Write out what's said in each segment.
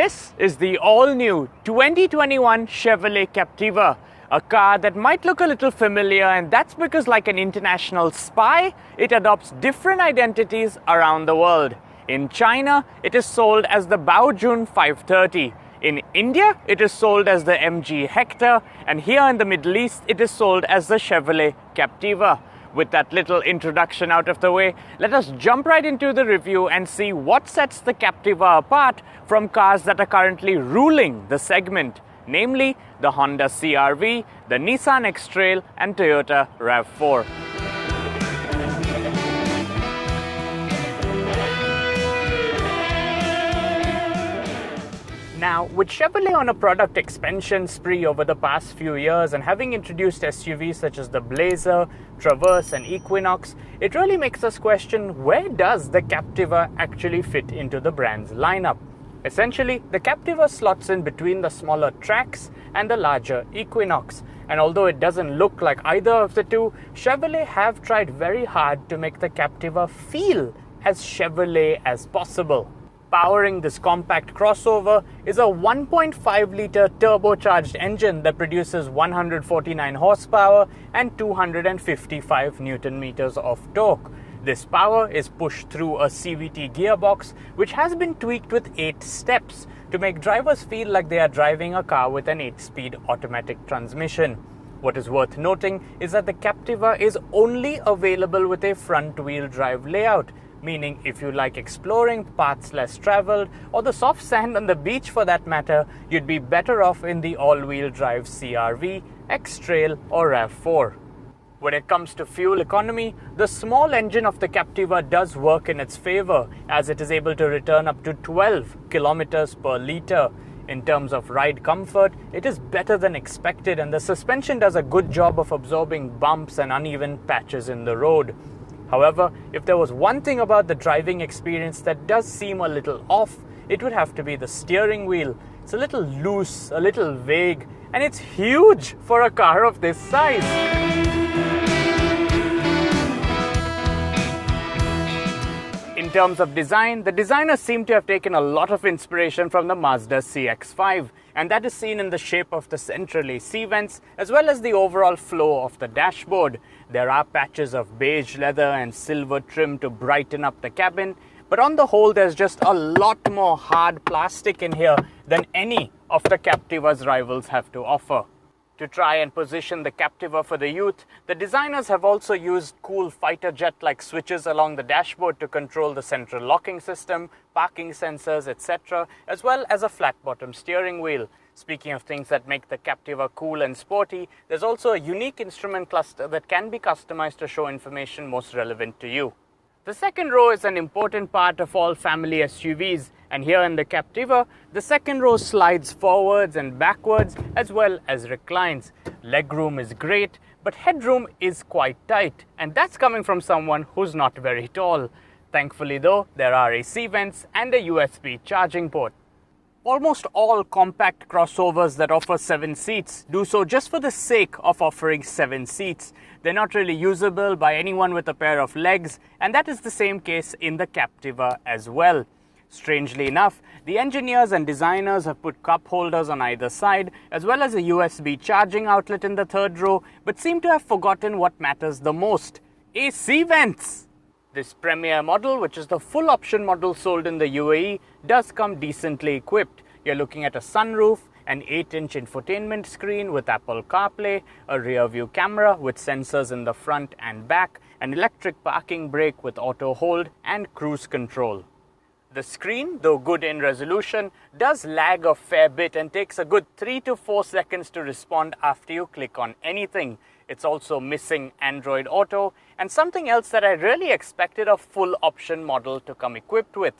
This is the all-new 2021 Chevrolet Captiva, a car that might look a little familiar, and that's because, like an international spy, it adopts different identities around the world. In China, it is sold as the Baojun 530. In India, it is sold as the MG Hector, and here in the Middle East, it is sold as the Chevrolet Captiva. With that little introduction out of the way, let us jump right into the review and see what sets the Captiva apart from cars that are currently ruling the segment, namely the Honda CR-V, the Nissan X-Trail and Toyota RAV4. Now, with Chevrolet on a product expansion spree over the past few years and having introduced SUVs such as the Blazer, Traverse and Equinox, it really makes us question, where does the Captiva actually fit into the brand's lineup? Essentially, the Captiva slots in between the smaller Trax and the larger Equinox. And although it doesn't look like either of the two, Chevrolet have tried very hard to make the Captiva feel as Chevrolet as possible. Powering this compact crossover is a 1.5-litre turbocharged engine that produces 149 horsepower and 255 Newton-meters of torque. This power is pushed through a CVT gearbox, which has been tweaked with 8 steps to make drivers feel like they are driving a car with an 8-speed automatic transmission. What is worth noting is that the Captiva is only available with a front-wheel drive layout, meaning if you like exploring paths less traveled or the soft sand on the beach for that matter, you'd be better off in the all-wheel drive CR-V, X-Trail or RAV4. When it comes to fuel economy, the small engine of the Captiva does work in its favor, as it is able to return up to 12 kilometers per litre. In terms of ride comfort, it is better than expected, and the suspension does a good job of absorbing bumps and uneven patches in the road. However, if there was one thing about the driving experience that does seem a little off, it would have to be the steering wheel. It's a little loose, a little vague, and it's huge for a car of this size. In terms of design, the designers seem to have taken a lot of inspiration from the Mazda CX-5, and that is seen in the shape of the central AC vents as well as the overall flow of the dashboard. There are patches of beige leather and silver trim to brighten up the cabin, but on the whole there's just a lot more hard plastic in here than any of the Captiva's rivals have to offer. To try and position the Captiva for the youth, the designers have also used cool fighter jet-like switches along the dashboard to control the central locking system, parking sensors, etc., as well as a flat-bottom steering wheel. Speaking of things that make the Captiva cool and sporty, there's also a unique instrument cluster that can be customized to show information most relevant to you. The second row is an important part of all family SUVs, and here in the Captiva, the second row slides forwards and backwards as well as reclines. Legroom is great, but headroom is quite tight, and that's coming from someone who's not very tall. Thankfully though, there are AC vents and a USB charging port. Almost all compact crossovers that offer 7 seats do so just for the sake of offering 7 seats. They're not really usable by anyone with a pair of legs, and that is the same case in the Captiva as well. Strangely enough, the engineers and designers have put cup holders on either side, as well as a USB charging outlet in the third row, but seem to have forgotten what matters the most: AC vents! This Premier model, which is the full option model sold in the UAE, does come decently equipped. You're looking at a sunroof, an 8-inch infotainment screen with Apple CarPlay, a rear view camera with sensors in the front and back, an electric parking brake with auto hold and cruise control. The screen, though good in resolution, does lag a fair bit and takes a good 3 to 4 seconds to respond after you click on anything. It's also missing Android Auto, and something else that I really expected a full option model to come equipped with: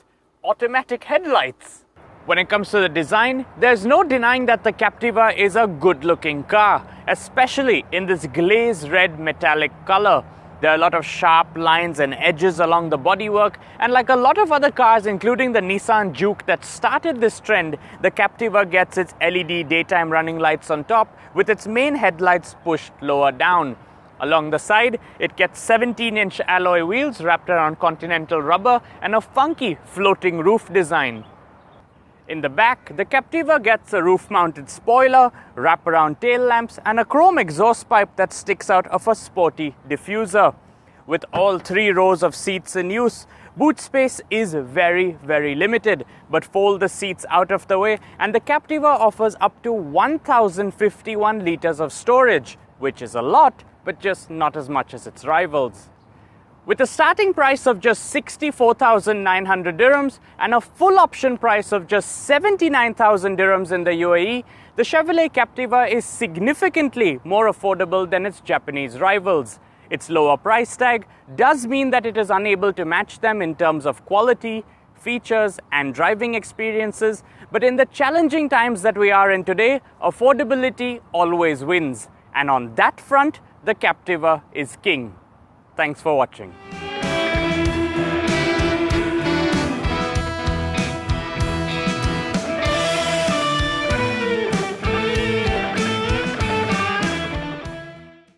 automatic headlights. When it comes to the design, there's no denying that the Captiva is a good-looking car, especially in this glaze red metallic color. There are a lot of sharp lines and edges along the bodywork, and like a lot of other cars, including the Nissan Juke that started this trend, the Captiva gets its LED daytime running lights on top, with its main headlights pushed lower down. Along the side, it gets 17-inch alloy wheels wrapped around Continental rubber and a funky floating roof design. In the back, the Captiva gets a roof-mounted spoiler, wraparound tail lamps, and a chrome exhaust pipe that sticks out of a sporty diffuser. With all 3 rows of seats in use, boot space is very, very limited, but fold the seats out of the way and the Captiva offers up to 1051 litres of storage, which is a lot, but just not as much as its rivals. With a starting price of just 64,900 dirhams and a full option price of just 79,000 dirhams in the UAE, the Chevrolet Captiva is significantly more affordable than its Japanese rivals. Its lower price tag does mean that it is unable to match them in terms of quality, features, and driving experiences, but in the challenging times that we are in today, affordability always wins. And on that front, the Captiva is king. Thanks for watching.